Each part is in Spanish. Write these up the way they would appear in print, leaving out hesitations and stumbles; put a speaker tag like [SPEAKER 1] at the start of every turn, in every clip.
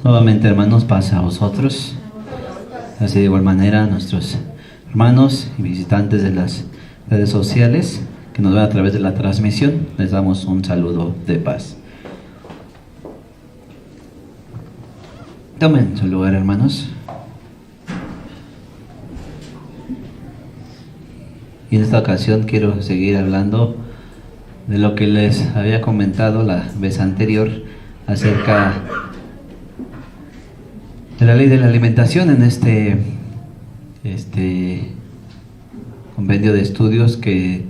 [SPEAKER 1] Nuevamente, hermanos, pasa a vosotros. Así de igual manera a nuestros hermanos y visitantes de las redes sociales que nos ven a través de la transmisión, les damos un saludo de paz. Tomen su lugar, hermanos. Y en esta ocasión quiero seguir hablando de lo que les había comentado la vez anterior acerca de la ley de la alimentación en este compendio de estudios que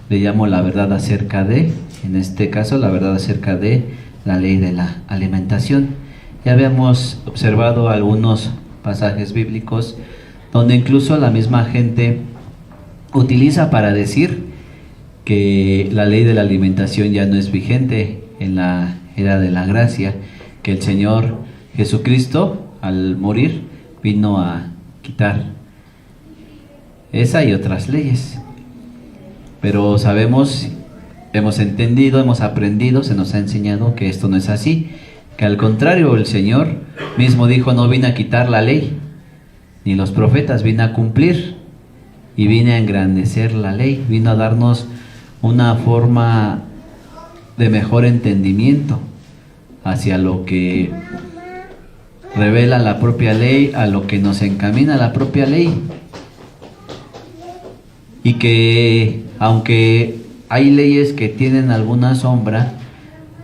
[SPEAKER 1] le llamo la verdad acerca de, en este caso, la verdad acerca de la ley de la alimentación. Ya habíamos observado algunos pasajes bíblicos donde incluso la misma gente utiliza para decir que la ley de la alimentación ya no es vigente en la era de la gracia, que el Señor Jesucristo al morir vino a quitar esa y otras leyes. Pero sabemos, hemos entendido, hemos aprendido, se nos ha enseñado que esto no es así, que al contrario, el Señor mismo dijo: no vine a quitar la ley ni los profetas, vine a cumplir y vine a engrandecer la ley, vino a darnos una forma de mejor entendimiento hacia lo que revela la propia ley, a lo que nos encamina la propia ley. Y que aunque hay leyes que tienen alguna sombra,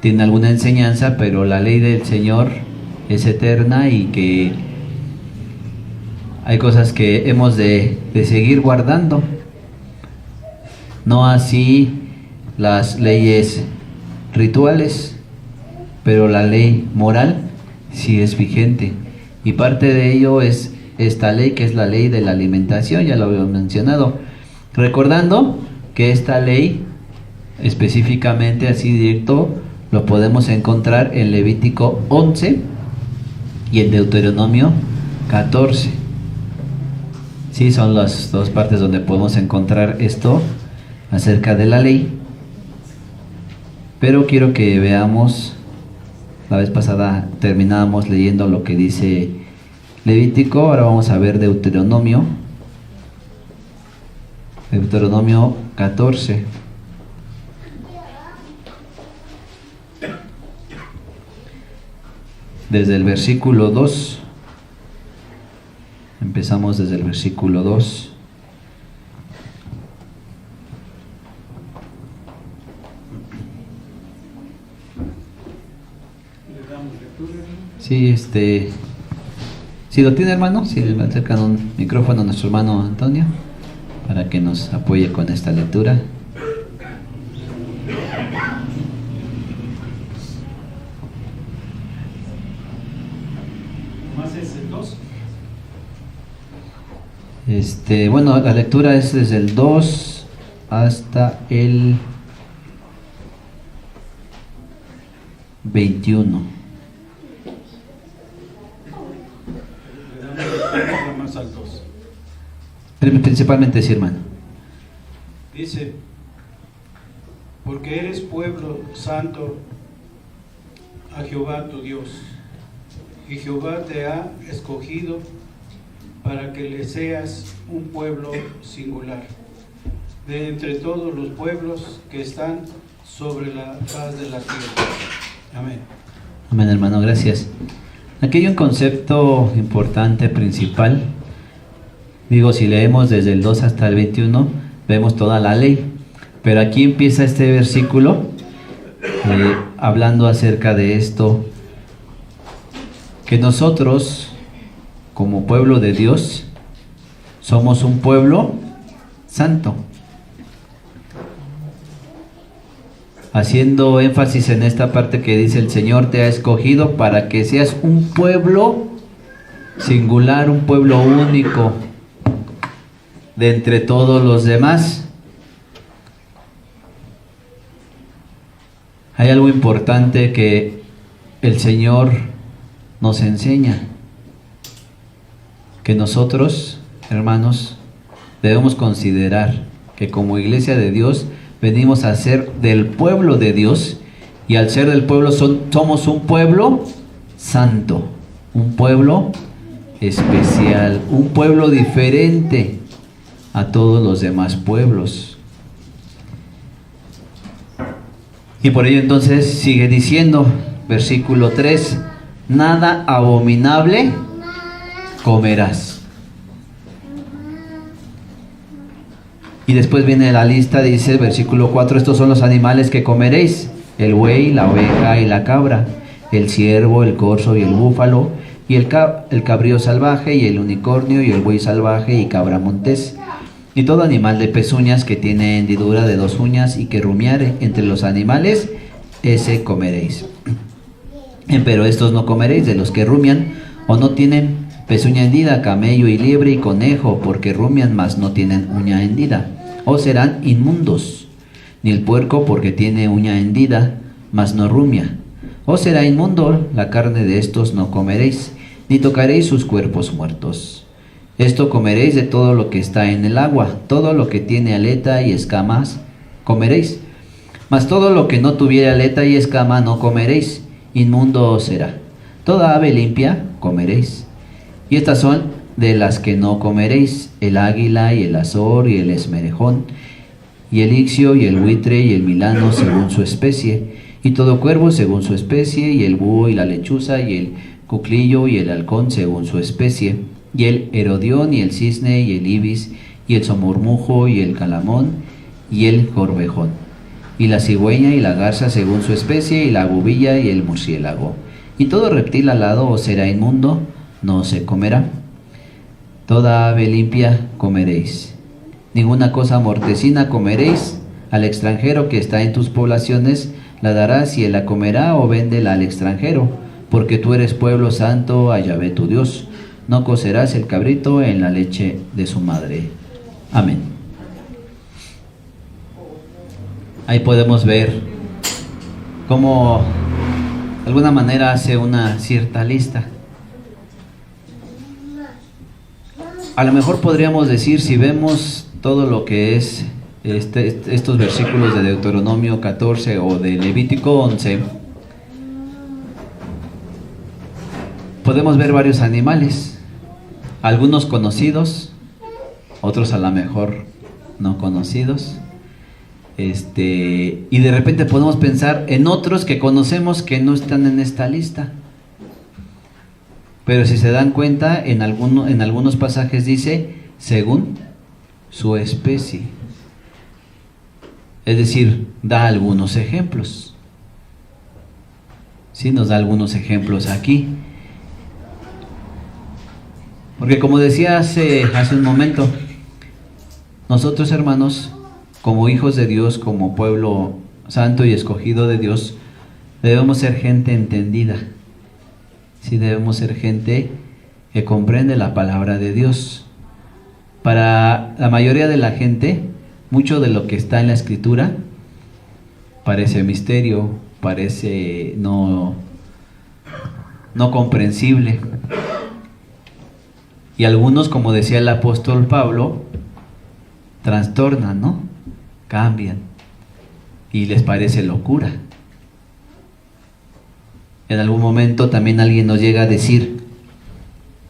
[SPEAKER 1] tienen alguna enseñanza, pero la ley del Señor es eterna y que hay cosas que hemos de seguir guardando. No así las leyes rituales, pero la ley moral sí es vigente, y parte de ello es esta ley, que es la ley de la alimentación. Ya lo habíamos mencionado, recordando que esta ley específicamente, así directo, lo podemos encontrar en Levítico 11 y en Deuteronomio 14. Sí, son las dos partes donde podemos encontrar esto acerca de la ley. Pero quiero que veamos. La vez pasada terminábamos leyendo lo que dice Levítico, ahora vamos a ver Deuteronomio 14. Desde el versículo 2. Empezamos desde el versículo 2. Sí, si lo tiene, hermano, si le acercan un micrófono a nuestro hermano Antonio para que nos apoye con esta lectura.
[SPEAKER 2] ¿Más es el 2?
[SPEAKER 1] Bueno, la lectura es desde el 2 hasta el 21.
[SPEAKER 2] Más al 2.
[SPEAKER 1] Principalmente sí, hermano.
[SPEAKER 2] Dice: porque eres pueblo santo a Jehová tu Dios, y Jehová te ha escogido para que le seas un pueblo singular de entre todos los pueblos que están sobre la faz de la tierra. Amén.
[SPEAKER 1] Amén, hermano, gracias. Aquí hay un concepto importante, principal. Digo, si leemos desde el 2 hasta el 21, vemos toda la ley. Pero aquí empieza este versículo hablando acerca de esto, que nosotros, como pueblo de Dios, somos un pueblo santo. Haciendo énfasis en esta parte que dice: el Señor te ha escogido para que seas un pueblo singular, un pueblo único de entre todos los demás. Hay algo importante que el Señor nos enseña, que nosotros, hermanos, debemos considerar que como iglesia de Dios venimos a ser del pueblo de Dios, y al ser del pueblo somos un pueblo santo, un pueblo especial, un pueblo diferente a todos los demás pueblos. Y por ello entonces sigue diciendo, versículo 3, nada abominable comerás. Y después viene la lista, dice versículo 4, estos son los animales que comeréis: el buey, la oveja y la cabra, el ciervo, el corzo y el búfalo, y el cabrío salvaje, y el unicornio, y el buey salvaje, y cabra montés, y todo animal de pezuñas que tiene hendidura de 2 uñas y que rumiare entre los animales, ese comeréis. Pero estos no comeréis de los que rumian o no tienen pezuña hendida: camello y liebre y conejo, porque rumian mas no tienen uña hendida, o serán inmundos. Ni el puerco, porque tiene uña hendida, mas no rumia, o será inmundo. La carne de estos no comeréis, ni tocaréis sus cuerpos muertos. Esto comeréis de todo lo que está en el agua, todo lo que tiene aleta y escamas comeréis, mas todo lo que no tuviere aleta y escama no comeréis, inmundo os será. Toda ave limpia comeréis. Y estas son de las que no comeréis: el águila y el azor y el esmerejón y el ixio y el buitre y el milano según su especie, y todo cuervo según su especie, y el búho y la lechuza y el cuclillo y el halcón según su especie, y el herodión y el cisne y el ibis y el somormujo y el calamón y el corvejón, y la cigüeña y la garza según su especie, y la gubilla y el murciélago. Y todo reptil alado os será inmundo, no se comerá. Toda ave limpia comeréis. Ninguna cosa mortecina comeréis. Al extranjero que está en tus poblaciones la darás, y él la comerá, o véndela al extranjero, porque tú eres pueblo santo a Yahvé tu Dios. No cocerás el cabrito en la leche de su madre. Amén. Ahí podemos ver cómo de alguna manera hace una cierta lista. A lo mejor podríamos decir, si vemos todo lo que es estos versículos de Deuteronomio 14 o de Levítico 11, podemos ver varios animales, algunos conocidos, otros a lo mejor no conocidos, y de repente podemos pensar en otros que conocemos que no están en esta lista. Pero si se dan cuenta, en algunos pasajes dice según su especie. Es decir, da algunos ejemplos. Sí, nos da algunos ejemplos aquí. Porque como decía hace un momento, nosotros, hermanos, como hijos de Dios, como pueblo santo y escogido de Dios, debemos ser gente entendida. Sí, debemos ser gente que comprende la palabra de Dios. Para la mayoría de la gente, mucho de lo que está en la Escritura parece misterio, parece no comprensible. Y algunos, como decía el apóstol Pablo, trastornan, ¿no? Cambian y les parece locura. En algún momento también alguien nos llega a decir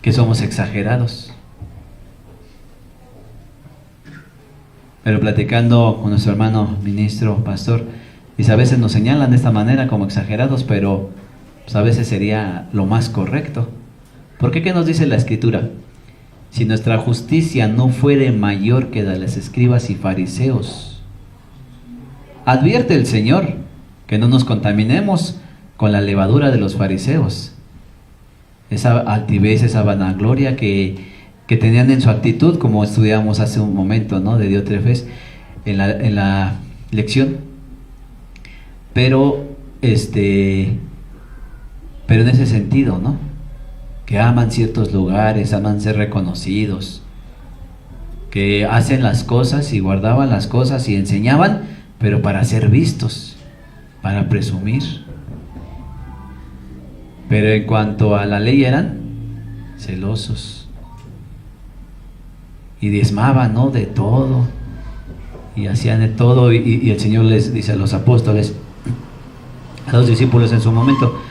[SPEAKER 1] que somos exagerados. Pero platicando con nuestro hermano ministro, pastor, dice, a veces nos señalan de esta manera como exagerados, pero pues a veces sería lo más correcto. ¿Por qué? ¿Qué nos dice la Escritura? Si nuestra justicia no fuere mayor que la de los escribas y fariseos. Advierte el Señor que no nos contaminemos con la levadura de los fariseos, esa altivez, esa vanagloria que tenían en su actitud, como estudiamos hace un momento, ¿no? De Diótrefes en la lección. Pero en ese sentido, ¿no? Que aman ciertos lugares, aman ser reconocidos, que hacen las cosas y guardaban las cosas y enseñaban, pero para ser vistos, para presumir. Pero en cuanto a la ley eran celosos y diezmaban, ¿no? De todo, y hacían de todo, y el Señor les dice a los apóstoles, a los discípulos en su momento,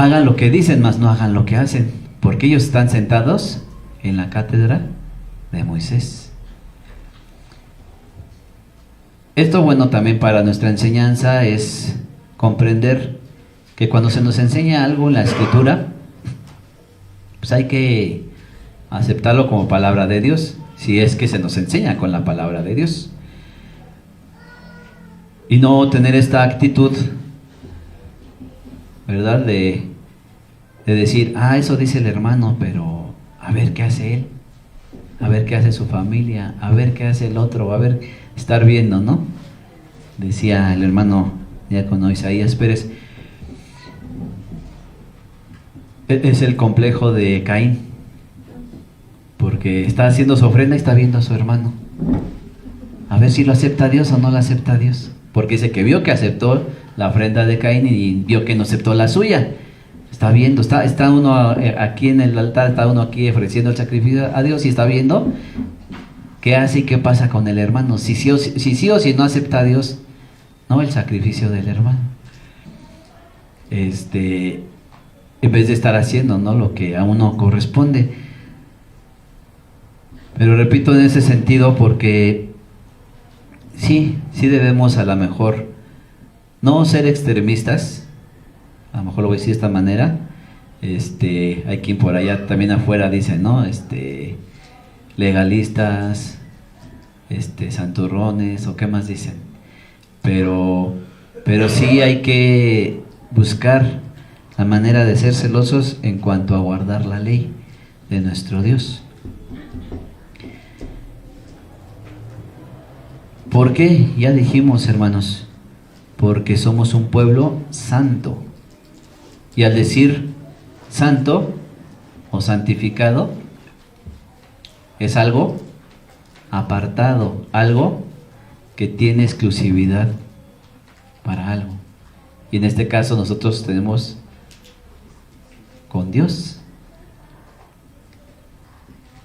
[SPEAKER 1] hagan lo que dicen, mas no hagan lo que hacen, porque ellos están sentados en la cátedra de Moisés. Esto, bueno, también para nuestra enseñanza es comprender que cuando se nos enseña algo en la Escritura, pues hay que aceptarlo como palabra de Dios, si es que se nos enseña con la palabra de Dios. Y no tener esta actitud, ¿verdad? De decir, eso dice el hermano, pero a ver qué hace él, a ver qué hace su familia, a ver qué hace el otro, a ver, estar viendo, ¿no? Decía el hermano diácono Isaías Pérez, es el complejo de Caín, porque está haciendo su ofrenda y está viendo a su hermano, a ver si lo acepta Dios o no lo acepta Dios, porque dice que vio que aceptó la ofrenda de Caín y vio que no aceptó la suya. Está viendo, está uno aquí en el altar, está uno aquí ofreciendo el sacrificio a Dios y está viendo qué hace y qué pasa con el hermano, si sí o si no acepta a Dios, no el sacrificio del hermano. En vez de estar haciendo, ¿no?, lo que a uno corresponde. Pero repito en ese sentido porque sí debemos a lo mejor no ser extremistas, a lo mejor lo voy a decir de esta manera. Hay quien por allá también afuera dice, ¿no?, legalistas, santurrones, o qué más dicen, pero sí hay que buscar la manera de ser celosos en cuanto a guardar la ley de nuestro Dios. ¿Por qué? Ya dijimos, hermanos, porque somos un pueblo santo. Y al decir santo o santificado, es algo apartado, algo que tiene exclusividad para algo. Y en este caso nosotros tenemos con Dios.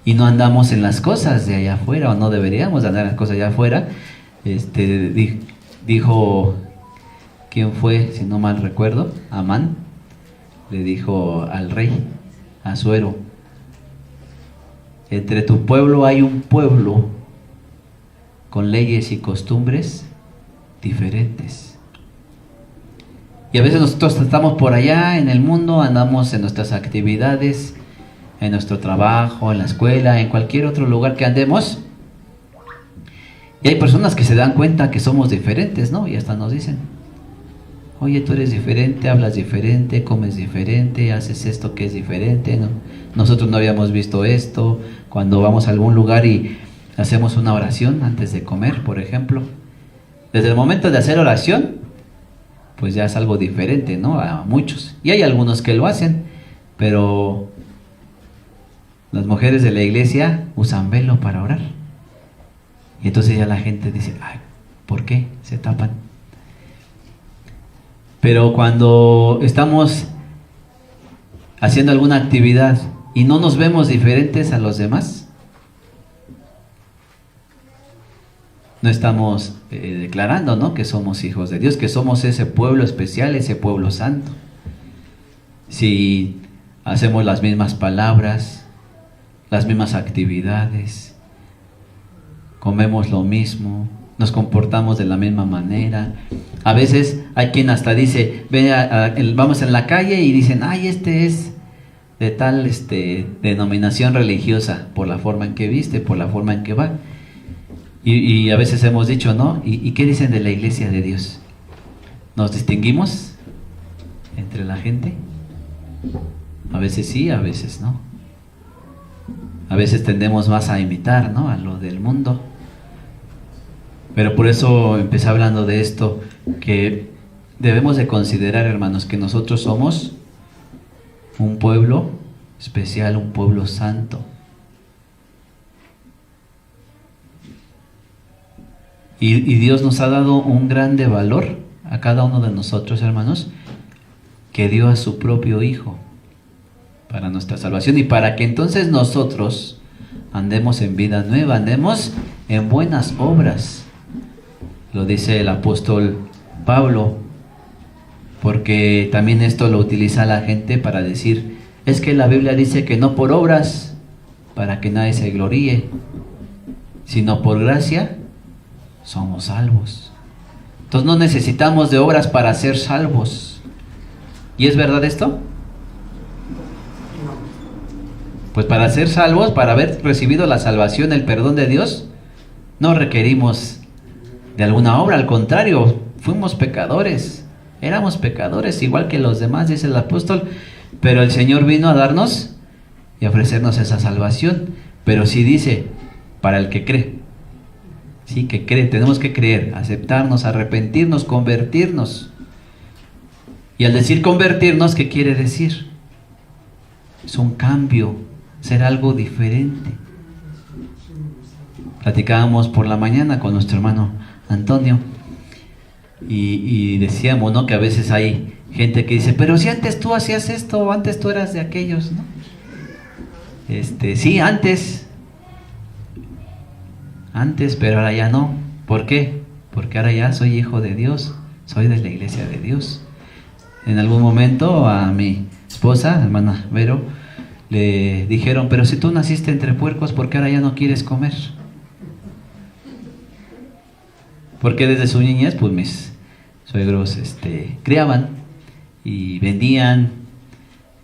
[SPEAKER 1] Y no andamos en las cosas de allá afuera, o no deberíamos andar en las cosas allá afuera. Dijo, ¿quién fue? Si no mal recuerdo, Amán, le dijo al rey Asuero, entre tu pueblo hay un pueblo con leyes y costumbres diferentes. Y a veces nosotros estamos por allá en el mundo, andamos en nuestras actividades, en nuestro trabajo, en la escuela, en cualquier otro lugar que andemos, y hay personas que se dan cuenta que somos diferentes, ¿no? Y hasta nos dicen, oye, tú eres diferente, hablas diferente, comes diferente, haces esto que es diferente, ¿no? Nosotros no habíamos visto esto. Cuando vamos a algún lugar y hacemos una oración antes de comer, por ejemplo, desde el momento de hacer oración, pues ya es algo diferente, ¿no?, a muchos. Y hay algunos que lo hacen, pero las mujeres de la iglesia usan velo para orar. Y entonces ya la gente dice, ay, ¿por qué se tapan? Pero cuando estamos haciendo alguna actividad y no nos vemos diferentes a los demás, no estamos declarando, ¿no?, que somos hijos de Dios, que somos ese pueblo especial, ese pueblo santo. Si hacemos las mismas palabras, las mismas actividades, comemos lo mismo, nos comportamos de la misma manera. A veces hay quien hasta dice, vamos en la calle y dicen, ay, este es de tal denominación religiosa, por la forma en que viste, por la forma en que va. Y a veces hemos dicho, ¿no?, ¿y qué dicen de la iglesia de Dios? ¿Nos distinguimos entre la gente? A veces sí, a veces no. A veces tendemos más a imitar, ¿no?, a lo del mundo. Pero por eso empecé hablando de esto, que debemos de considerar, hermanos, que nosotros somos un pueblo especial, un pueblo santo. Y Dios nos ha dado un grande valor a cada uno de nosotros, hermanos, que dio a su propio Hijo para nuestra salvación y para que entonces nosotros andemos en vida nueva, andemos en buenas obras. Lo dice el apóstol Pablo, porque también esto lo utiliza la gente para decir, es que la Biblia dice que no por obras, para que nadie se gloríe, sino por gracia somos salvos. Entonces no necesitamos de obras para ser salvos. ¿Y es verdad esto? Pues para ser salvos, para haber recibido la salvación, el perdón de Dios, no requerimos de alguna obra, al contrario, fuimos pecadores, éramos pecadores igual que los demás, dice el apóstol, pero el Señor vino a darnos y a ofrecernos esa salvación. Pero sí dice, para el que cree, sí, que cree, tenemos que creer, aceptarnos, arrepentirnos, convertirnos. Y al decir convertirnos, ¿qué quiere decir? Es un cambio, ser algo diferente. Platicábamos por la mañana con nuestro hermano Antonio y decíamos, ¿no?, que a veces hay gente que dice, pero si antes tú hacías esto, o antes tú eras de aquellos, ¿no? Sí, antes, pero ahora ya no. ¿Por qué? Porque ahora ya soy hijo de Dios, soy de la iglesia de Dios. En algún momento a mi esposa, hermana Vero, le dijeron, pero si tú naciste entre puercos, ¿por qué ahora ya no quieres comer? Porque desde su niñez, pues mis suegros criaban y vendían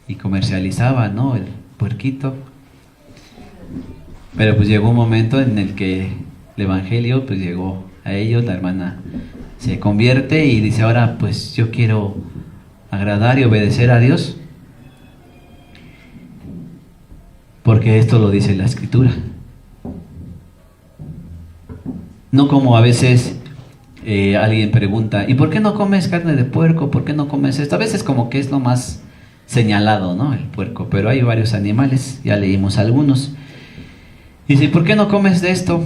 [SPEAKER 1] y comercializaban, ¿no?, el puerquito. Pero pues llegó un momento en el que el evangelio pues llegó a ellos, la hermana se convierte y dice, ahora pues yo quiero agradar y obedecer a Dios, porque esto lo dice la Escritura. No como a veces alguien pregunta, ¿y por qué no comes carne de puerco? ¿Por qué no comes esto? A veces como que es lo más señalado, ¿no?, el puerco, pero hay varios animales, ya leímos algunos. Dice, ¿por qué no comes de esto?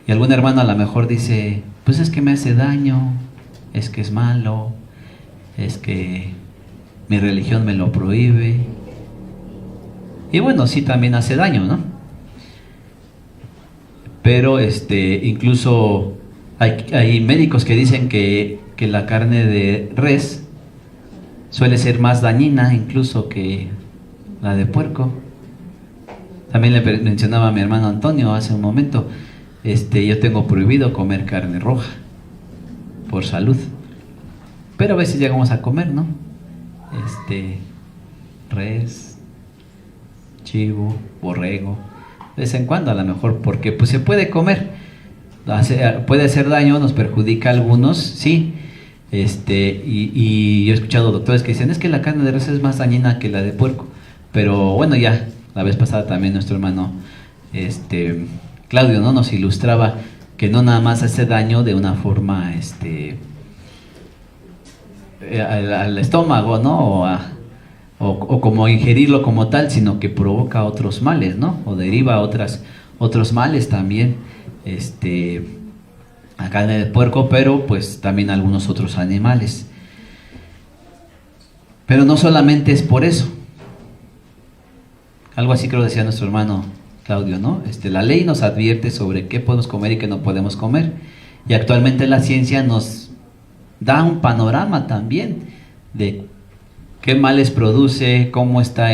[SPEAKER 1] Y algún hermano a lo mejor dice, pues es que me hace daño, es que es malo, es que mi religión me lo prohíbe. Y bueno, sí, también hace daño, ¿no? Pero incluso hay médicos que dicen que la carne de res suele ser más dañina incluso que la de puerco. También le mencionaba a mi hermano Antonio hace un momento, yo tengo prohibido comer carne roja por salud, pero a veces llegamos a comer, ¿no? Res, chivo, borrego, de vez en cuando a lo mejor, porque pues se puede comer, puede hacer daño, nos perjudica a algunos, sí, y yo he escuchado doctores que dicen, es que la carne de res es más dañina que la de puerco, pero bueno, ya la vez pasada también nuestro hermano Claudio, ¿no?, nos ilustraba que no nada más hace daño de una forma al estómago, ¿no?, o como ingerirlo como tal, sino que provoca otros males, ¿no?, o deriva otros males también, la carne de puerco, pero pues también algunos otros animales. Pero no solamente es por eso. Algo así creo decía nuestro hermano Claudio, ¿no? La ley nos advierte sobre qué podemos comer y qué no podemos comer. Y actualmente la ciencia nos da un panorama también de qué males produce, cómo está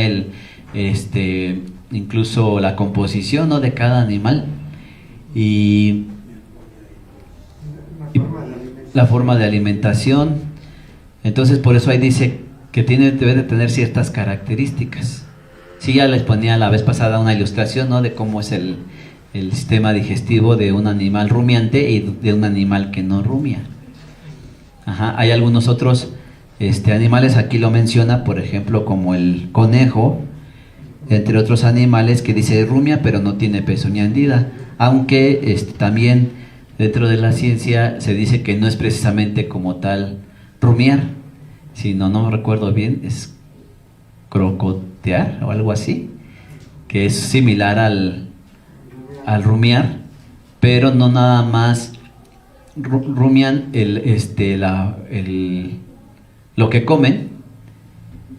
[SPEAKER 1] incluso la composición, ¿no?, de cada animal y la forma de alimentación. Entonces por eso ahí dice que debe de tener ciertas características. Sí, ya les ponía la vez pasada una ilustración, ¿no?, de cómo es el sistema digestivo de un animal rumiante y de un animal que no rumia. Ajá, hay algunos otros animales, aquí lo menciona, por ejemplo, como el conejo, entre otros animales, que dice rumia pero no tiene pezuña hendida, aunque también dentro de la ciencia se dice que no es precisamente como tal rumiar, sino, no me recuerdo bien, es crocotear o algo así, que es similar al rumiar, pero no nada más rumian lo que comen,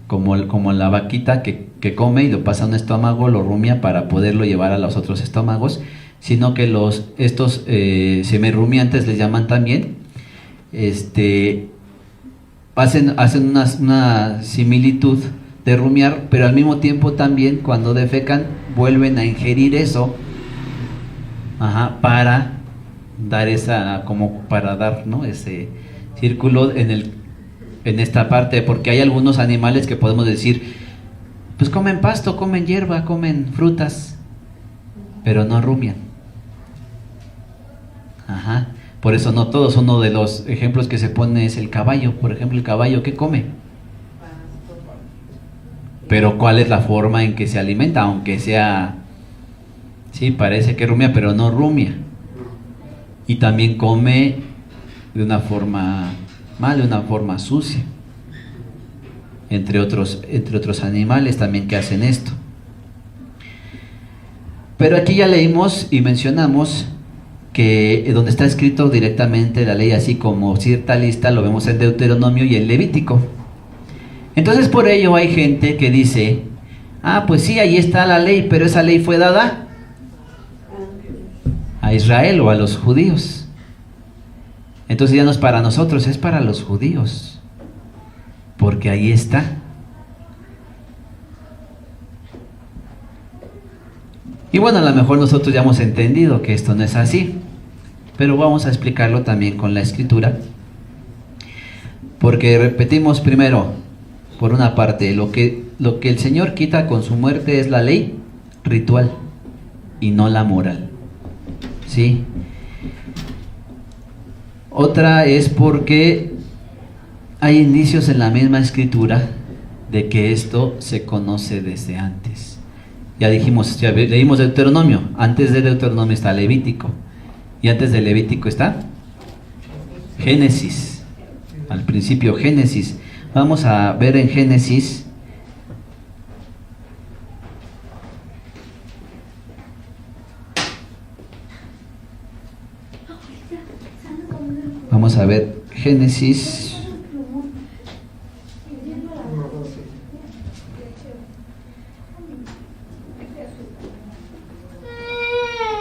[SPEAKER 1] como la vaquita que come y lo pasa a un estómago, lo rumia para poderlo llevar a los otros estómagos, sino que estos semirrumiantes les llaman también, hacen una similitud de rumiar, pero al mismo tiempo también cuando defecan vuelven a ingerir eso, para dar ¿no? Ese círculo en esta parte, porque hay algunos animales que podemos decir, pues comen pasto, comen hierba, comen frutas, pero no rumian. Por eso no todos. Uno de los ejemplos que se pone es el caballo. Por ejemplo, el caballo, ¿qué come? Pero ¿cuál es la forma en que se alimenta? Aunque sea, sí, parece que rumia, pero no rumia. Y también come de una forma mal, de una forma sucia. Entre otros animales también que hacen esto. Pero aquí ya leímos y mencionamos que donde está escrito directamente la ley, así como cierta lista, lo vemos en Deuteronomio y en Levítico. Entonces por ello hay gente que dice, pues sí, ahí está la ley, pero esa ley fue dada a Israel o a los judíos. Entonces ya no es para nosotros, es para los judíos, porque ahí está. Y bueno, a lo mejor nosotros ya hemos entendido que esto no es así, pero vamos a explicarlo también con la escritura, porque repetimos primero, por una parte, lo que el Señor quita con su muerte es la ley ritual y no la moral, ¿sí? Otra es porque hay indicios en la misma escritura de que esto se conoce desde antes. Ya dijimos, ya leímos Deuteronomio. Antes de Deuteronomio está Levítico. Y antes de Levítico está Génesis. Al principio Génesis. Vamos a ver en Génesis. Vamos a ver Génesis.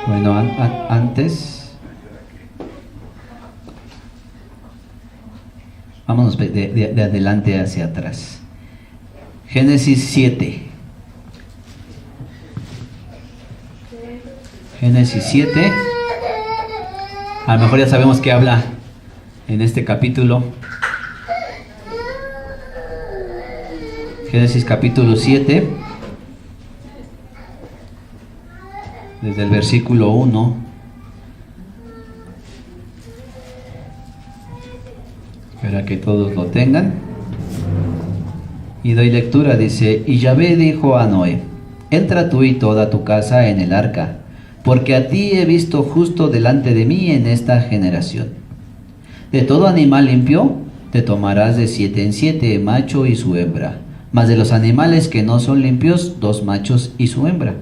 [SPEAKER 1] Bueno, antes, vámonos de adelante hacia atrás. Génesis 7. Génesis 7. A lo mejor ya sabemos qué habla en este capítulo. Génesis capítulo 7. Desde el versículo 1. Para que todos lo tengan. Y doy lectura, dice: Y Yahvé dijo a Noé: Entra tú y toda tu casa en el arca, porque a ti he visto justo delante de mí en esta generación. De todo animal limpio te tomarás de 7 en 7, macho y su hembra, mas de los animales que no son limpios, 2 machos y su hembra.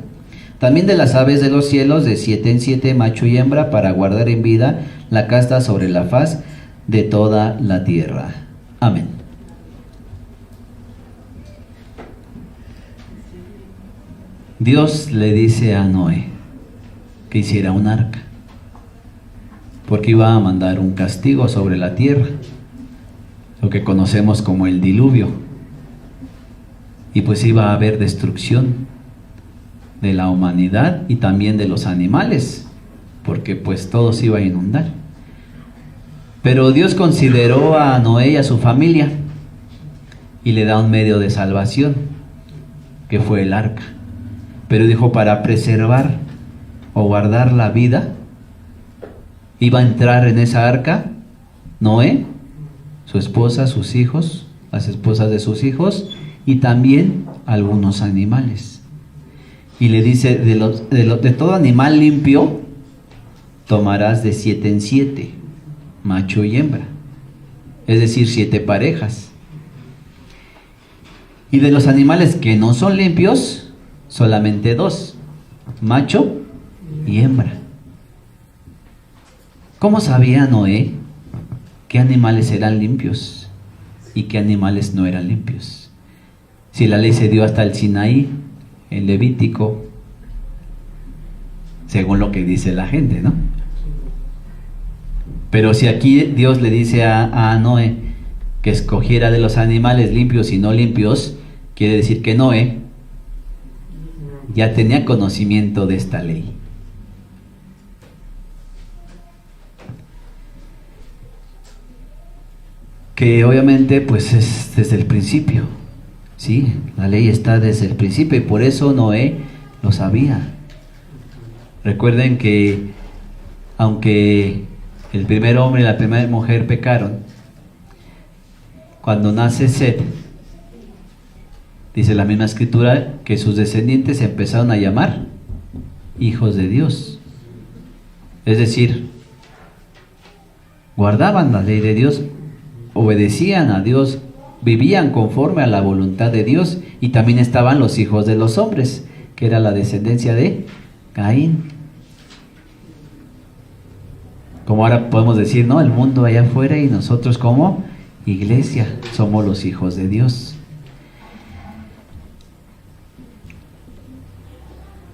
[SPEAKER 1] También de las aves de los cielos, de 7 en 7, macho y hembra, para guardar en vida la casta sobre la faz de toda la tierra. Amén. Dios le dice a Noé que hiciera un arca, porque iba a mandar un castigo sobre la tierra, lo que conocemos como el diluvio, y pues iba a haber destrucción de la humanidad y también de los animales, porque pues todo se iba a inundar. Pero Dios consideró a Noé y a su familia y le da un medio de salvación, que fue el arca. Pero dijo, para preservar o guardar la vida, iba a entrar en esa arca Noé, su esposa, sus hijos, las esposas de sus hijos y también algunos animales. Y le dice, de todo animal limpio tomarás de 7 en 7, macho y hembra, es decir, 7 parejas. Y de los animales que no son limpios, solamente 2, macho y hembra. ¿Cómo sabía Noé qué animales eran limpios y qué animales no eran limpios? Si la ley se dio hasta el Sinaí, en Levítico, según lo que dice la gente, ¿no? Pero si aquí Dios le dice a Noé, que escogiera de los animales limpios y no limpios, quiere decir que Noé ya tenía conocimiento de esta ley. Que obviamente pues es desde el principio, ¿sí? La ley está desde el principio y por eso Noé lo sabía. Recuerden que aunque el primer hombre y la primera mujer pecaron, cuando nace Set, dice la misma escritura que sus descendientes se empezaron a llamar hijos de Dios. Es decir, guardaban la ley de Dios, obedecían a Dios, vivían conforme a la voluntad de Dios, y también estaban los hijos de los hombres, que era la descendencia de Caín. Como ahora podemos decir, ¿no? El mundo allá afuera y nosotros como iglesia somos los hijos de Dios.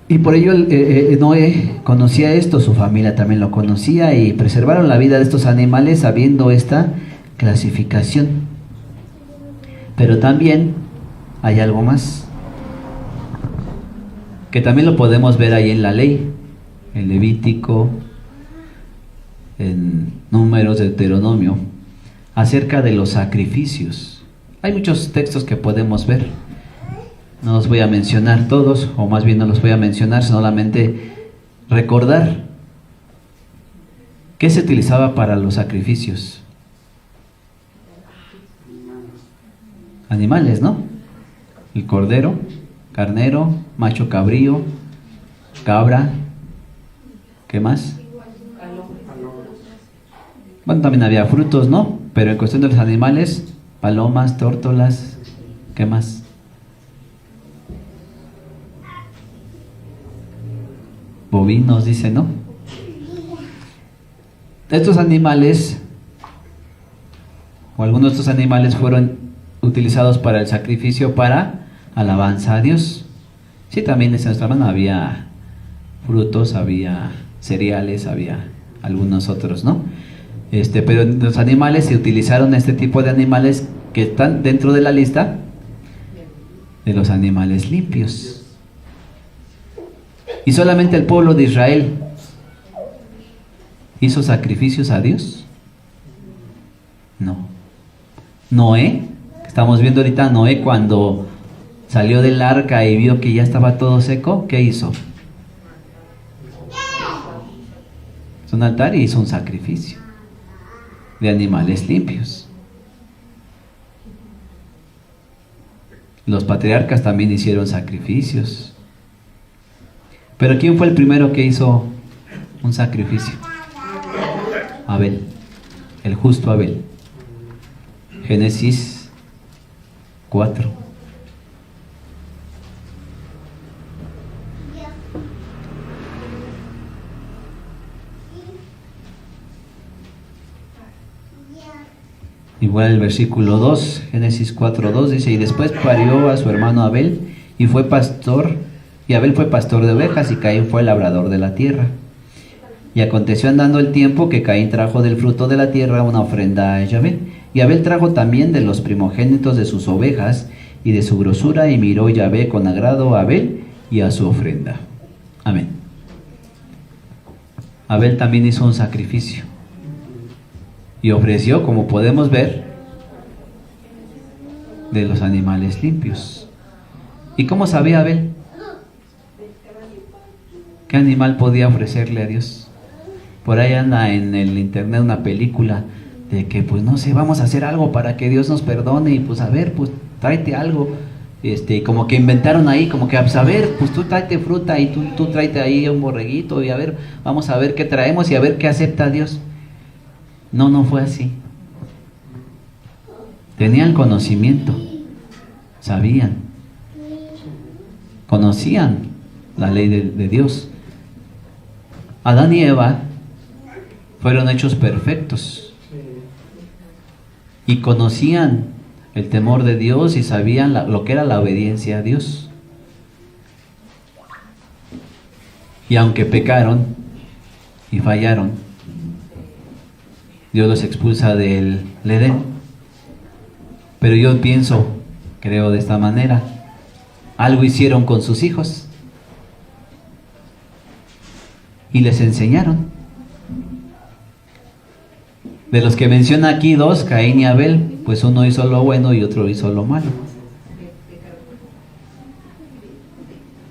[SPEAKER 1] Y por ello Noé conocía esto, su familia también lo conocía, y preservaron la vida de estos animales sabiendo esta clasificación. Pero también hay algo más, que también lo podemos ver ahí en la ley, en Levítico, en Números, Deuteronomio, acerca de los sacrificios. Hay muchos textos que podemos ver. No los voy a mencionar todos, o más bien no los voy a mencionar, solamente recordar qué se utilizaba para los sacrificios. Animales, ¿no? El cordero, carnero, macho cabrío, cabra, ¿qué más? Bueno, también había frutos, ¿no? Pero en cuestión de los animales, palomas, tórtolas, ¿qué más? Bovinos, dice, ¿no? Estos animales, o algunos de estos animales fueron utilizados para el sacrificio, para alabanza a Dios. Sí, también en nuestra mano había frutos, había cereales, había algunos otros, ¿no? Pero los animales se utilizaron, este tipo de animales que están dentro de la lista de los animales limpios. ¿Y solamente el pueblo de Israel hizo sacrificios a Dios? No. Noé, estamos viendo ahorita, Noé cuando salió del arca y vio que ya estaba todo seco, ¿qué hizo? Hizo un altar y hizo un sacrificio de animales limpios. Los patriarcas también hicieron sacrificios. Pero ¿quién fue el primero que hizo un sacrificio? Abel, el justo Abel. Génesis 4. Igual el versículo 2, Génesis 4:2 dice: y después parió a su hermano Abel, y fue pastor, y Abel fue pastor de ovejas, y Caín fue labrador de la tierra. Y aconteció andando el tiempo que Caín trajo del fruto de la tierra una ofrenda a Yahvé, y Abel trajo también de los primogénitos de sus ovejas y de su grosura, y miró Yahvé con agrado a Abel y a su ofrenda. Amén. Abel también hizo un sacrificio y ofreció, como podemos ver, de los animales limpios. ¿Y cómo sabía Abel qué animal podía ofrecerle a Dios? Por ahí anda en el internet una película de que, pues no sé, vamos a hacer algo para que Dios nos perdone, y pues a ver, pues tráete algo. Como que inventaron ahí, como que pues, a ver, pues tú tráete fruta, y tú tráete ahí un borreguito, y a ver, vamos a ver qué traemos y a ver qué acepta Dios. No, no fue así. Tenían conocimiento, sabían, conocían la ley de Dios. Adán y Eva fueron hechos perfectos y conocían el temor de Dios y sabían lo que era la obediencia a Dios. Y aunque pecaron y fallaron, Dios los expulsa del Edén. Pero yo pienso, creo de esta manera, algo hicieron con sus hijos y les enseñaron. De los que menciona aquí dos, Caín y Abel, pues uno hizo lo bueno y otro hizo lo malo.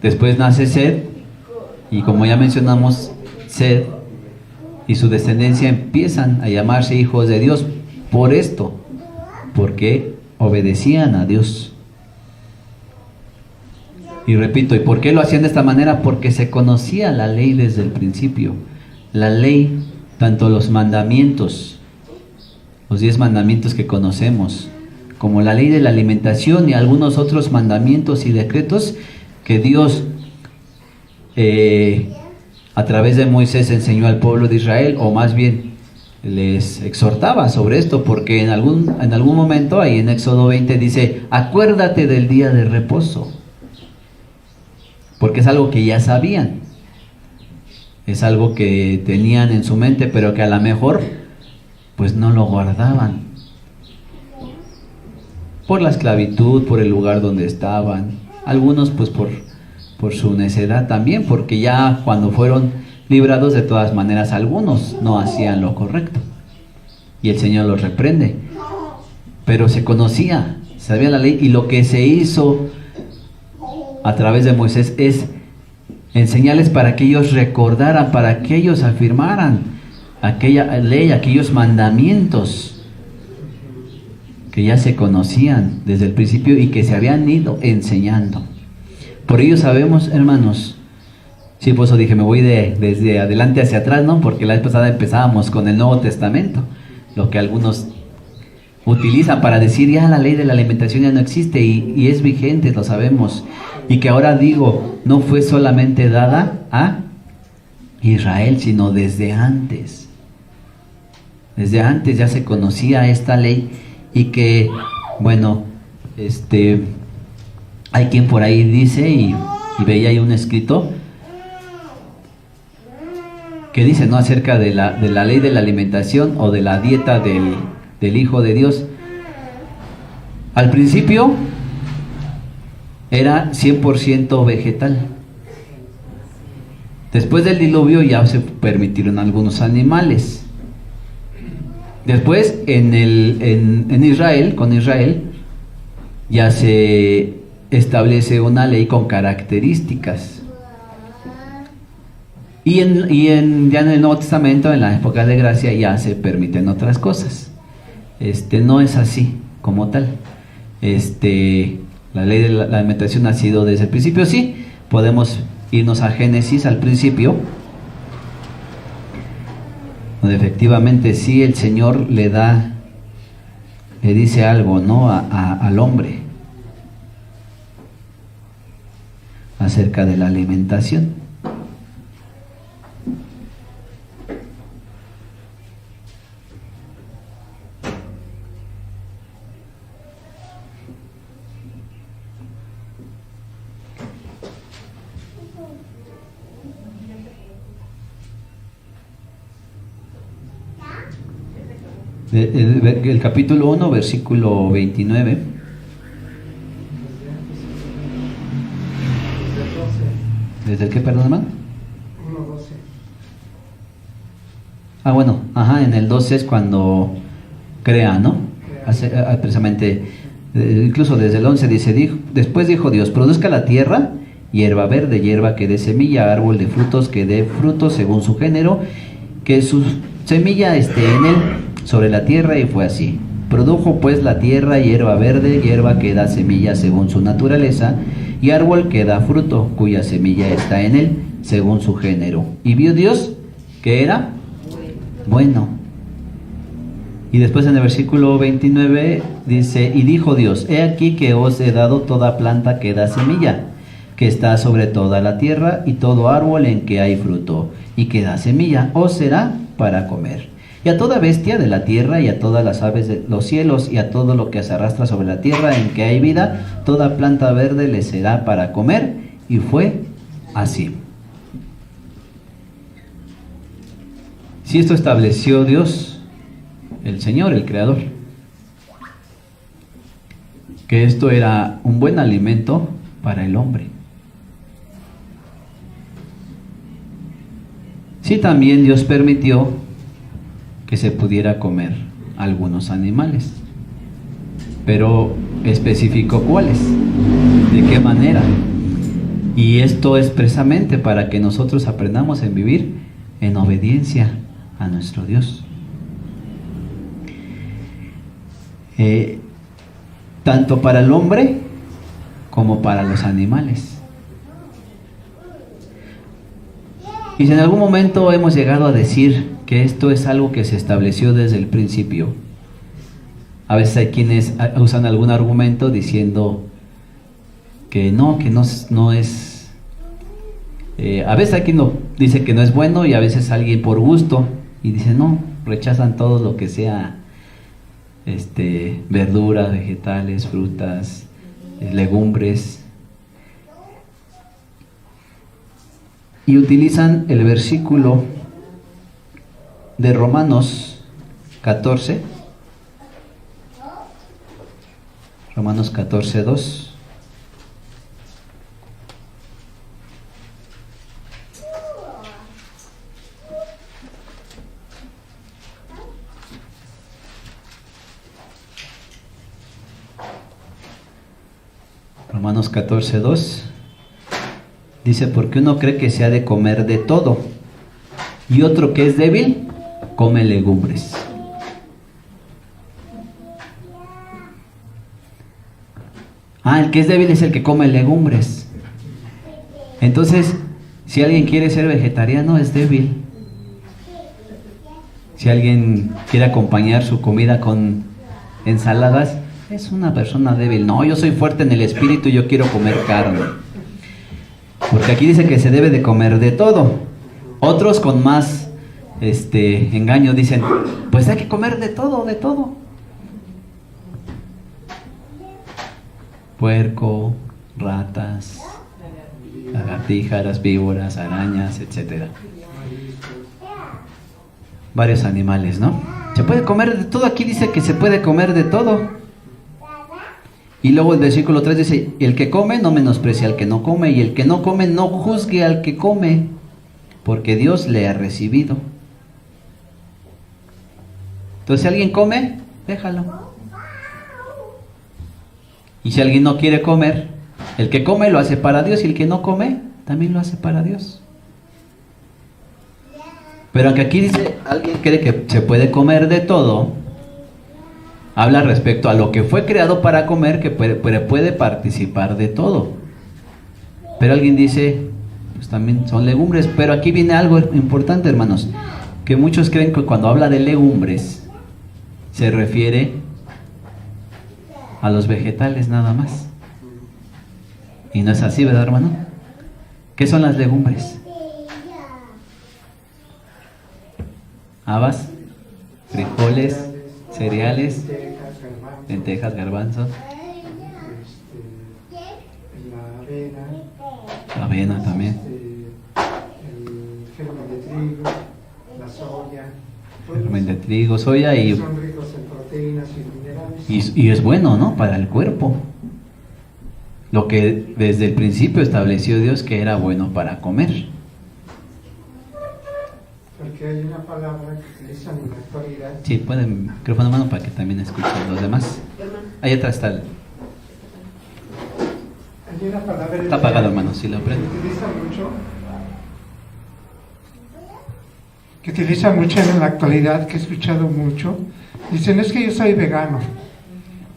[SPEAKER 1] Después nace Seth, y como ya mencionamos, Seth y su descendencia empiezan a llamarse hijos de Dios por esto, porque obedecían a Dios. Y repito, ¿y por qué lo hacían de esta manera? Porque se conocía la ley desde el principio. La ley, tanto los mandamientos, los 10 mandamientos que conocemos, como la ley de la alimentación y algunos otros mandamientos y decretos que Dios a través de Moisés enseñó al pueblo de Israel, o más bien les exhortaba sobre esto, porque en algún momento ahí en Éxodo 20 dice: acuérdate del día de reposo, porque es algo que ya sabían, es algo que tenían en su mente, pero que a lo mejor pues no lo guardaban por la esclavitud, por el lugar donde estaban, algunos pues por su necedad también, porque ya cuando fueron librados, de todas maneras algunos no hacían lo correcto y el Señor los reprende. Pero se conocía, sabía la ley, y lo que se hizo a través de Moisés es enseñarles para que ellos recordaran, para que ellos afirmaran aquella ley, aquellos mandamientos que ya se conocían desde el principio y que se habían ido enseñando. Por ello sabemos, hermanos, sí, por eso dije, me voy desde adelante hacia atrás, ¿no? Porque la vez pasada empezábamos con el Nuevo Testamento, lo que algunos utilizan para decir, ya la ley de la alimentación ya no existe, y es vigente, lo sabemos, y que ahora digo, no fue solamente dada a Israel, sino desde antes. Desde antes ya se conocía esta ley, y que, bueno, hay quien por ahí dice, y veía ahí un escrito que dice, ¿no?, acerca de la ley de la alimentación o de la dieta del Hijo de Dios. Al principio era 100% vegetal. Después del diluvio ya se permitieron algunos animales. Después en Israel, con Israel, ya se establece una ley con características. Y ya en el Nuevo Testamento, en la época de gracia, ya se permiten otras cosas. No es así como tal. La ley de la alimentación ha sido desde el principio. Sí, podemos irnos a Génesis al principio, donde efectivamente sí el Señor le dice algo, ¿no?, al hombre acerca de la alimentación. El capítulo 1, versículo 29. ¿Desde el qué, perdón, hermano? 1:12. Bueno, en el 12 es cuando crea, ¿no? Precisamente, incluso desde el 11 dice, después dijo Dios, produzca la tierra hierba verde, hierba que dé semilla, árbol de frutos que dé frutos según su género, que su semilla esté en él sobre la tierra, y fue así. Produjo pues la tierra hierba verde, hierba que da semilla según su naturaleza, y árbol que da fruto, cuya semilla está en él, según su género. Y vio Dios que era bueno. Y después en el versículo 29 dice, y dijo Dios, he aquí que os he dado toda planta que da semilla, que está sobre toda la tierra, y todo árbol en que hay fruto, y que da semilla, os será para comer. Y a toda bestia de la tierra, y a todas las aves de los cielos, y a todo lo que se arrastra sobre la tierra en que hay vida, toda planta verde le será para comer. Y fue así. Si esto estableció Dios, el Señor, el Creador. que esto era un buen alimento para el hombre. Sí, también Dios permitió que se pudiera comer algunos animales, pero especificó cuáles, de qué manera. Y esto es precisamente para que nosotros aprendamos a vivir en obediencia a nuestro Dios. Tanto para el hombre como para los animales. Y si en algún momento hemos llegado a decir que esto es algo que se estableció desde el principio, a veces hay quienes usan algún argumento diciendo que no es. A veces hay quien dice que no es bueno y a veces alguien por gusto y dice no, rechazan todo lo que sea verduras, vegetales, frutas, legumbres. Y utilizan el versículo de Romanos 14, Romanos 14, 2. Romanos 14, 2. Dice, porque uno cree que se ha de comer de todo, y otro que es débil, come legumbres. El que es débil es el que come legumbres. Entonces, si alguien quiere ser vegetariano, es débil. Si alguien quiere acompañar su comida con ensaladas, es una persona débil. No, yo soy fuerte en el espíritu y yo quiero comer carne. Porque aquí dice que se debe de comer de todo. Otros con más engaño dicen, pues hay que comer de todo, de todo. Puerco, ratas, lagartijas, víboras, arañas, etcétera. Varios animales, ¿no? Se puede comer de todo, aquí dice que se puede comer de todo. Y luego el versículo 3 dice, el que come no menosprecia al que no come, y el que no come no juzgue al que come, porque Dios le ha recibido. Entonces, si alguien come, déjalo. Y si alguien no quiere comer, el que come lo hace para Dios, y el que no come, también lo hace para Dios. Pero aunque aquí dice, alguien cree que se puede comer de todo, habla respecto a lo que fue creado para comer, que puede participar de todo. Pero alguien dice, pues también son legumbres. Pero aquí viene algo importante, hermanos, que muchos creen que cuando habla de legumbres se refiere a los vegetales nada más. Y no es así, ¿verdad, hermano? ¿Qué son las legumbres? Habas, frijoles, cereales, lentejas, garbanzos, la avena también,
[SPEAKER 3] el germen de trigo, la soya,
[SPEAKER 1] germen de trigo, soya, y
[SPEAKER 3] son ricos en proteínas y minerales.
[SPEAKER 1] Y es bueno, ¿no? Para el cuerpo. Lo que desde el principio estableció Dios que era bueno para comer.
[SPEAKER 3] Porque hay una palabra que utilizan en la actualidad.
[SPEAKER 1] Sí, pueden micrófono, mano, para que también escuchen los demás. Ahí atrás está
[SPEAKER 3] Hay una palabra
[SPEAKER 1] está apagado, hermano, si lo prende.
[SPEAKER 3] Que utilizan mucho en la actualidad, que he escuchado mucho. Dicen, es que yo soy vegano.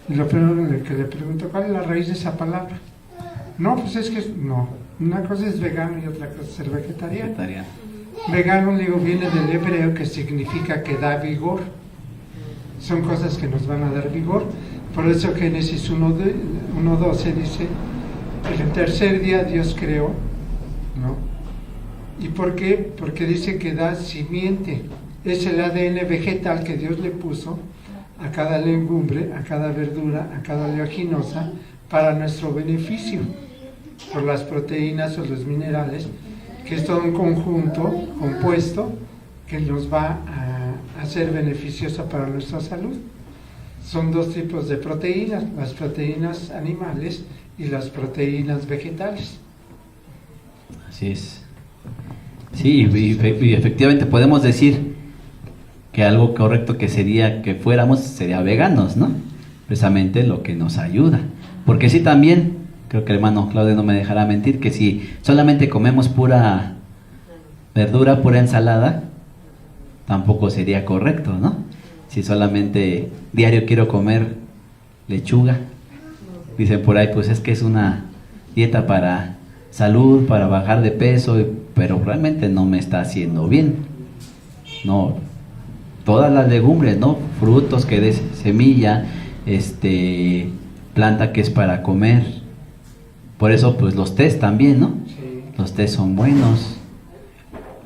[SPEAKER 3] Y lo primero que le pregunto, ¿cuál es la raíz de esa palabra? No, pues es que no. Una cosa es vegano y otra cosa es ser vegetariano. Vegano, digo, viene del hebreo, que significa que da vigor. Son cosas que nos van a dar vigor. Por eso Génesis 1:12 dice, el tercer día Dios creó, ¿no? ¿Y por qué? Porque dice que da simiente. Es el ADN vegetal que Dios le puso a cada legumbre, a cada verdura, a cada oleaginosa, para nuestro beneficio, por las proteínas o los minerales, que es todo un conjunto compuesto que nos va a ser beneficioso para nuestra salud. son dos tipos de proteínas, las proteínas animales y las proteínas vegetales.
[SPEAKER 1] Así es. Sí, y efectivamente podemos decir que algo correcto que sería que fuéramos sería veganos, ¿no? Precisamente lo que nos ayuda. Porque sí también, creo que el hermano Claudio no me dejará mentir, que si solamente comemos pura verdura, pura ensalada, tampoco sería correcto, ¿no? Si solamente diario quiero comer lechuga, dicen por ahí, pues es que es una dieta para salud, para bajar de peso, pero realmente no me está haciendo bien. No, todas las legumbres, ¿no? Frutos que des semilla, planta que es para comer. Por eso, pues los tés también, ¿no?
[SPEAKER 3] Sí.
[SPEAKER 1] Los tés son buenos.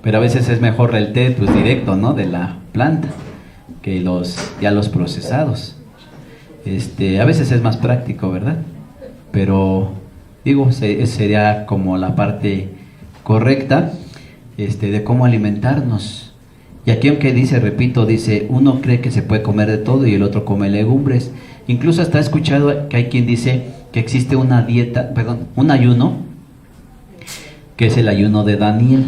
[SPEAKER 1] Pero a veces es mejor el té, pues directo, ¿no? De la planta, que los procesados. A veces es más práctico, ¿verdad? Pero digo, sería como la parte correcta de cómo alimentarnos. Y aquí aunque dice, repito, dice, uno cree que se puede comer de todo y el otro come legumbres. Incluso hasta he escuchado que hay quien dice que existe una dieta, perdón, un ayuno, que es el ayuno de Daniel,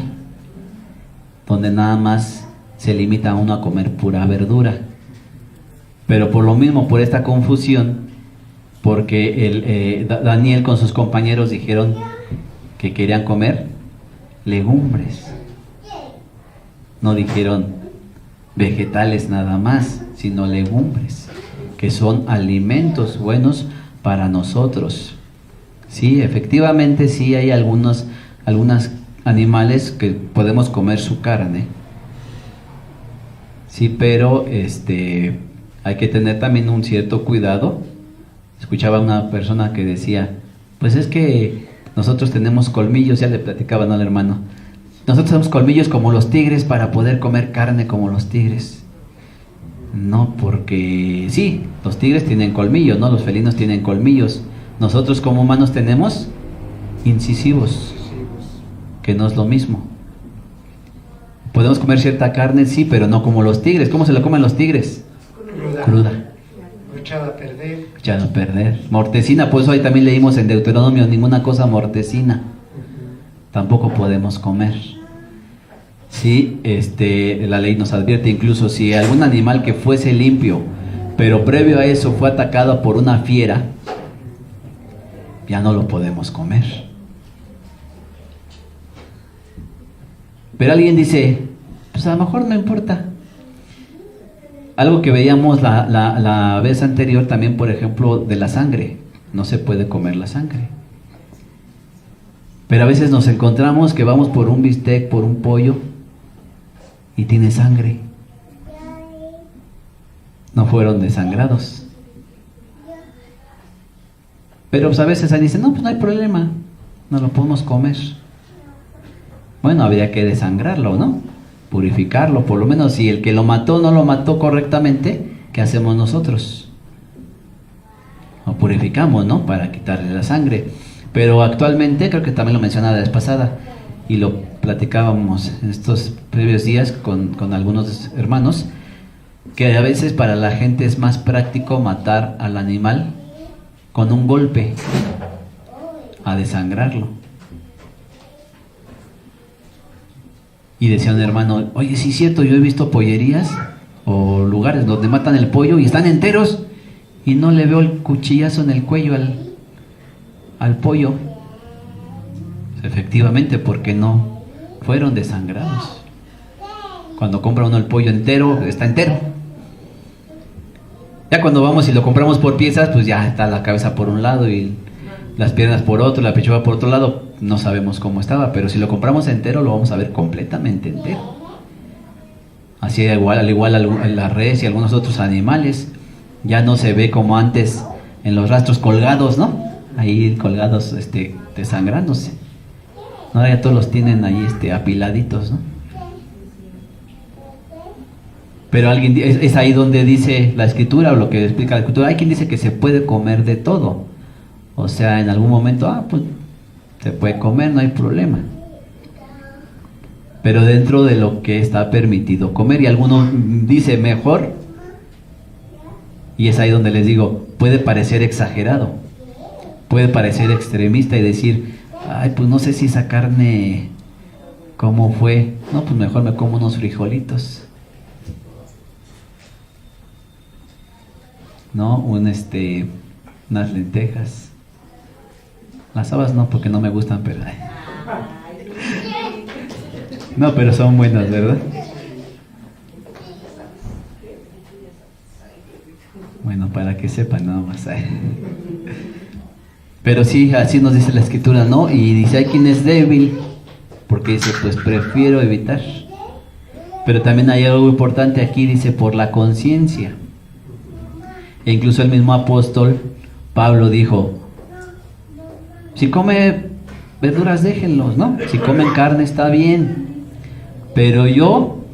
[SPEAKER 1] donde nada más se limita a uno a comer pura verdura. Pero por lo mismo, por esta confusión, porque Daniel con sus compañeros dijeron que querían comer legumbres. No dijeron vegetales nada más, sino legumbres, que son alimentos buenos para nosotros. Sí, efectivamente sí hay algunos animales que podemos comer su carne. Sí, pero hay que tener también un cierto cuidado. Escuchaba una persona que decía, pues es que nosotros tenemos colmillos, ya le platicaban al hermano, nosotros tenemos colmillos como los tigres para poder comer carne como los tigres. No, porque sí, los tigres tienen colmillos, ¿no? Los felinos tienen colmillos. Nosotros como humanos tenemos incisivos, que no es lo mismo. Podemos comer cierta carne, sí, pero no como los tigres. ¿Cómo se lo comen los tigres? Cruda.
[SPEAKER 3] Echada a perder.
[SPEAKER 1] Echada a perder. Mortecina, por eso ahí también leímos en Deuteronomio, ninguna cosa mortecina. Tampoco podemos comer. Sí, la ley nos advierte, incluso si algún animal que fuese limpio, pero previo a eso fue atacado por una fiera, ya no lo podemos comer. Pero alguien dice, pues a lo mejor no importa. Algo que veíamos la vez anterior también, por ejemplo, de la sangre. No se puede comer la sangre. Pero a veces nos encontramos que vamos por un bistec, por un pollo, y tiene sangre. No fueron desangrados. Pero pues a veces ahí dicen, no, pues no hay problema, no lo podemos comer. Bueno, habría que desangrarlo, ¿no? Purificarlo, por lo menos si el que lo mató no lo mató correctamente, ¿qué hacemos nosotros? Lo purificamos, ¿no? Para quitarle la sangre. Pero actualmente, creo que también lo mencionaba la vez pasada, y lo platicábamos en estos previos días con algunos hermanos, que a veces para la gente es más práctico matar al animal con un golpe, a desangrarlo. Y decía un hermano, oye, sí es cierto, yo he visto pollerías o lugares donde matan el pollo y están enteros y no le veo el cuchillazo en el cuello al pollo. Efectivamente, porque no fueron desangrados. Cuando compra uno el pollo entero, está entero. Ya cuando vamos y lo compramos por piezas, pues ya está la cabeza por un lado y las piernas por otro, la pechuga por otro lado, no sabemos cómo estaba, pero si lo compramos entero lo vamos a ver completamente entero. Así al igual la res y algunos otros animales, ya no se ve como antes en los rastros colgados, ¿no? Ahí colgados desangrándose. Ahora ya todos los tienen ahí apiladitos, ¿no? Pero alguien, es ahí donde dice la escritura, o lo que explica la escritura, hay quien dice que se puede comer de todo. O sea, en algún momento, pues se puede comer, no hay problema. Pero dentro de lo que está permitido comer, y alguno dice mejor, Y es ahí donde les digo, puede parecer exagerado, puede parecer extremista y decir, ay, pues no sé si esa carne, ¿cómo fue? No, pues mejor me como unos frijolitos. ¿No? Unas lentejas. Las habas no, porque no me gustan, pero... No, pero son buenas, ¿verdad? Bueno, para que sepan nada más. Pero sí, así nos dice la Escritura, ¿no? Y dice, hay quien es débil, porque dice, pues prefiero evitar. Pero también hay algo importante aquí, dice, por la conciencia. E incluso el mismo apóstol Pablo dijo, si come verduras déjenlos, ¿no? Si comen carne está bien, pero yo,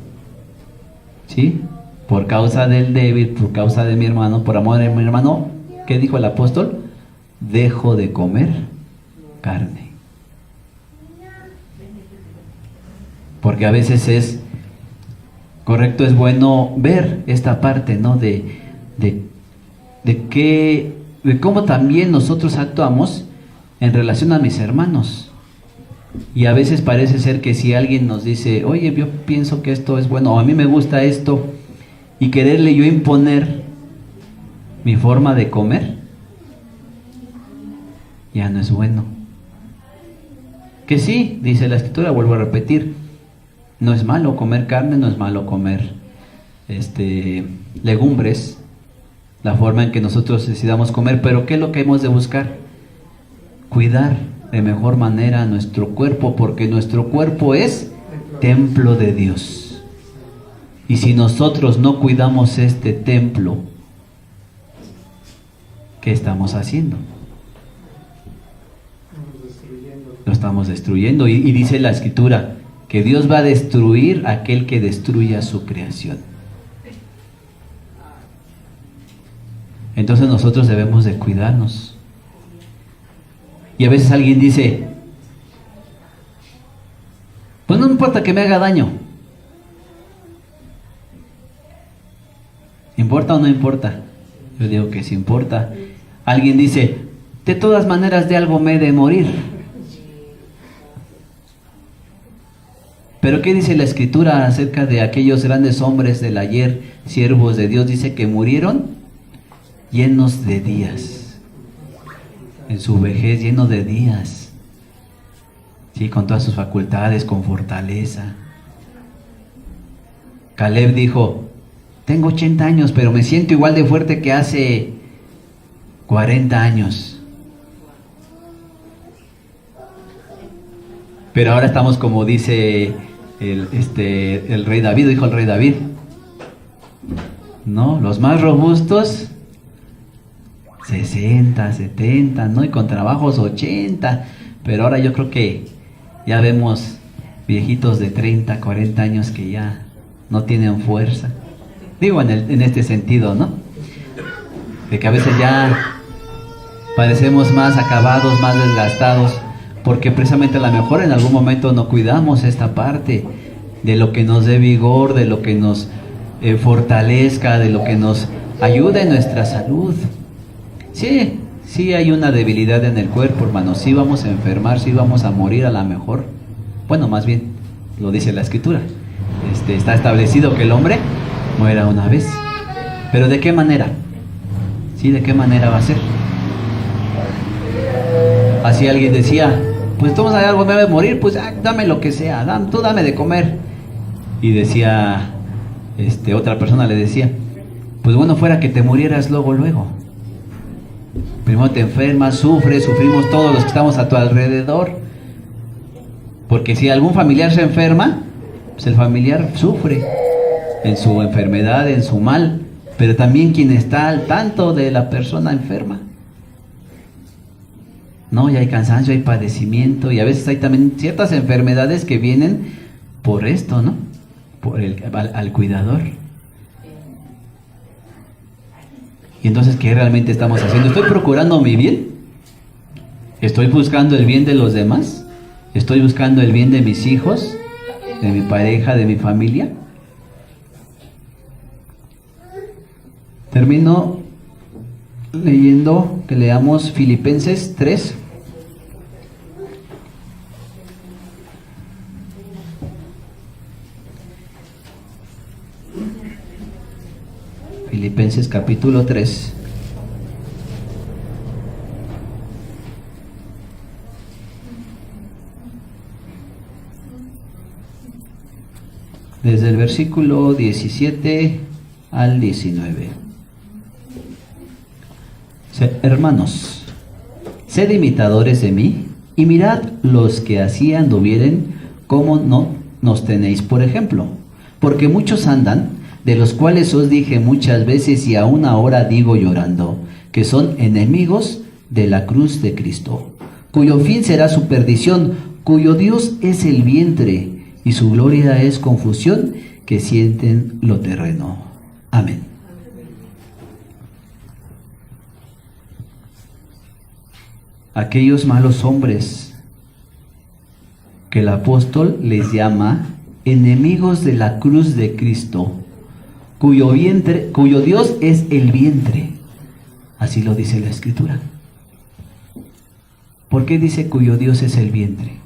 [SPEAKER 1] ¿sí? Por causa del débil, por causa de mi hermano, por amor de mi hermano, ¿qué dijo el apóstol? Dejo de comer carne. Porque a veces es correcto, es bueno ver esta parte, ¿no? De cómo también nosotros actuamos en relación a mis hermanos. Y a veces parece ser que si alguien nos dice, oye, yo pienso que esto es bueno, o a mí me gusta esto, y quererle yo imponer mi forma de comer, ya no es bueno. Que sí, dice la Escritura, vuelvo a repetir, no es malo comer carne, no es malo comer legumbres, la forma en que nosotros decidamos comer, pero ¿qué es lo que hemos de buscar? Cuidar de mejor manera nuestro cuerpo, porque nuestro cuerpo es templo de Dios. Y si nosotros no cuidamos este templo, ¿qué estamos haciendo? Lo estamos destruyendo. Y dice la Escritura que Dios va a destruir a aquel que destruya su creación. Entonces nosotros debemos de cuidarnos. Y a veces alguien dice, pues no me importa que me haga daño. ¿Importa o no importa? Yo digo que sí importa. Alguien dice, de todas maneras de algo me he de morir. Pero ¿qué dice la Escritura acerca de aquellos grandes hombres del ayer, siervos de Dios? Dice que murieron llenos de días, en su vejez llenos de días, ¿sí? Con todas sus facultades, con fortaleza. Caleb dijo, tengo 80 años, pero me siento igual de fuerte que hace 40 años. Pero ahora estamos como dice el rey David, dijo el rey David, ¿no? Los más robustos 60, 70, ¿no? Y con trabajos 80, pero ahora yo creo que ya vemos viejitos de 30, 40 años que ya no tienen fuerza. Digo en este sentido, ¿no? De que a veces ya parecemos más acabados, más desgastados, porque precisamente a lo mejor en algún momento no cuidamos esta parte de lo que nos dé vigor, de lo que nos fortalezca, de lo que nos ayude en nuestra salud. Sí hay una debilidad en el cuerpo, hermanos. Sí vamos a enfermar, sí vamos a morir a lo mejor. Bueno, más bien, lo dice la Escritura. Está establecido que el hombre muera una vez. Pero ¿de qué manera? ¿Sí? ¿De qué manera va a ser? Así alguien decía, pues tú vas a algo, me voy a morir, pues dame lo que sea, tú dame de comer. Y decía, otra persona le decía, pues bueno, fuera que te murieras luego. Primero te enfermas, sufrimos todos los que estamos a tu alrededor. Porque si algún familiar se enferma, pues el familiar sufre en su enfermedad, en su mal, pero también quien está al tanto de la persona enferma. No, y hay cansancio, hay padecimiento, y a veces hay también ciertas enfermedades que vienen por esto, ¿no? Por al cuidador. Y entonces, ¿qué realmente estamos haciendo? ¿Estoy procurando mi bien? ¿Estoy buscando el bien de los demás? ¿Estoy buscando el bien de mis hijos, de mi pareja, de mi familia? Termino leyendo, que leamos Filipenses 3. Filipenses capítulo 3. Desde el versículo 17 al 19. Hermanos, sed imitadores de mí, y mirad los que así anduvieren, como no nos tenéis por ejemplo. Porque muchos andan, de los cuales os dije muchas veces y aún ahora digo llorando, que son enemigos de la cruz de Cristo, cuyo fin será su perdición, cuyo Dios es el vientre, y su gloria es confusión, que sienten lo terreno. Amén. Aquellos malos hombres que el apóstol les llama enemigos de la cruz de Cristo, cuyo Dios es el vientre. Así lo dice la Escritura. ¿Por qué dice cuyo Dios es el vientre?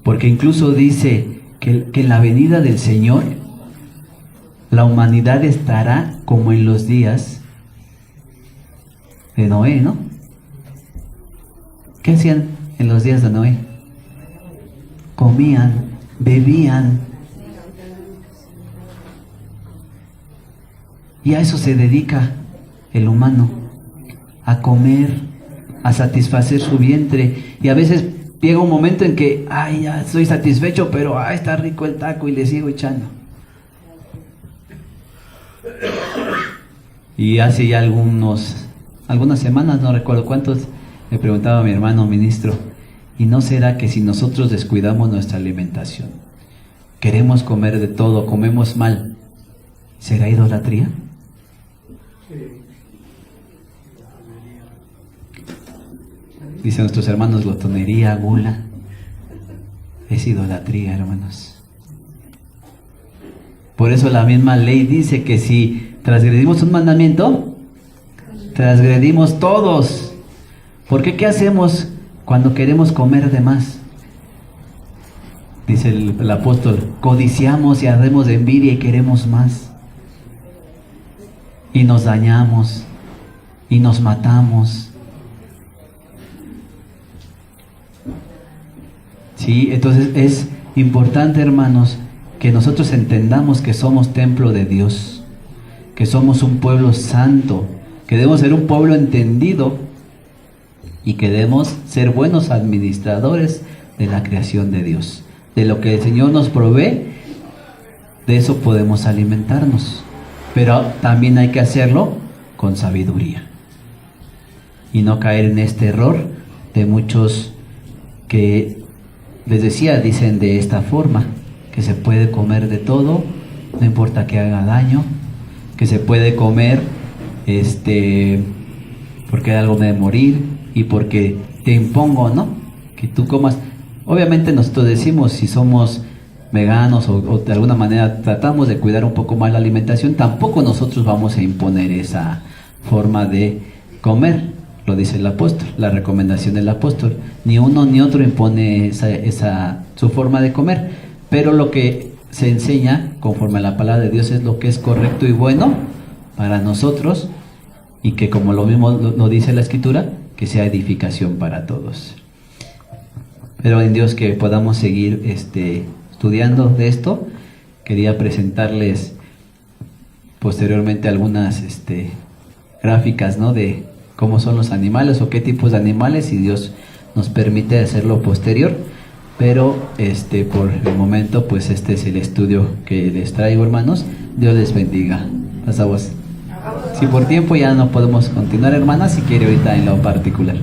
[SPEAKER 1] Porque incluso dice que en la venida del Señor la humanidad estará como en los días de Noé, ¿no? ¿Qué hacían en los días de Noé? Comían, bebían. Y a eso se dedica el humano, a comer, a satisfacer su vientre. Y a veces llega un momento en que, ay, ya estoy satisfecho, pero ay, está rico el taco y le sigo echando. Y hace ya algunas semanas, no recuerdo cuántos, me preguntaba a mi hermano ministro, ¿y no será que si nosotros descuidamos nuestra alimentación, queremos comer de todo, comemos mal, será idolatría? Dicen nuestros hermanos, glotonería, gula, es idolatría, hermanos. Por eso la misma ley dice que si transgredimos un mandamiento, transgredimos todos. Porque ¿qué hacemos cuando queremos comer de más? Dice el apóstol, codiciamos y ardemos de envidia y queremos más. Y nos dañamos y nos matamos. Sí, entonces es importante, hermanos, que nosotros entendamos que somos templo de Dios, que somos un pueblo santo, que debemos ser un pueblo entendido y que debemos ser buenos administradores de la creación de Dios. De lo que el Señor nos provee, de eso podemos alimentarnos, pero también hay que hacerlo con sabiduría y no caer en este error de muchos que, les decía, dicen de esta forma, que se puede comer de todo, no importa que haga daño, que se puede comer porque hay algo de morir y porque te impongo, ¿no? Que tú comas. Obviamente nosotros decimos, si somos veganos o de alguna manera tratamos de cuidar un poco más la alimentación, tampoco nosotros vamos a imponer esa forma de comer. Lo dice el apóstol, la recomendación del apóstol. Ni uno ni otro impone su forma de comer, pero lo que se enseña conforme a la palabra de Dios es lo que es correcto y bueno para nosotros, y que, como lo mismo lo dice la Escritura, que sea edificación para todos. Pero en Dios que podamos seguir estudiando de esto. Quería presentarles posteriormente algunas gráficas, ¿no?, de cómo son los animales o qué tipos de animales, si Dios nos permite hacerlo posterior. Pero por el momento, pues este es el estudio que les traigo, hermanos. Dios les bendiga. Pasa vos. Si por tiempo ya no podemos continuar, hermanas, si quiere ahorita en lo particular.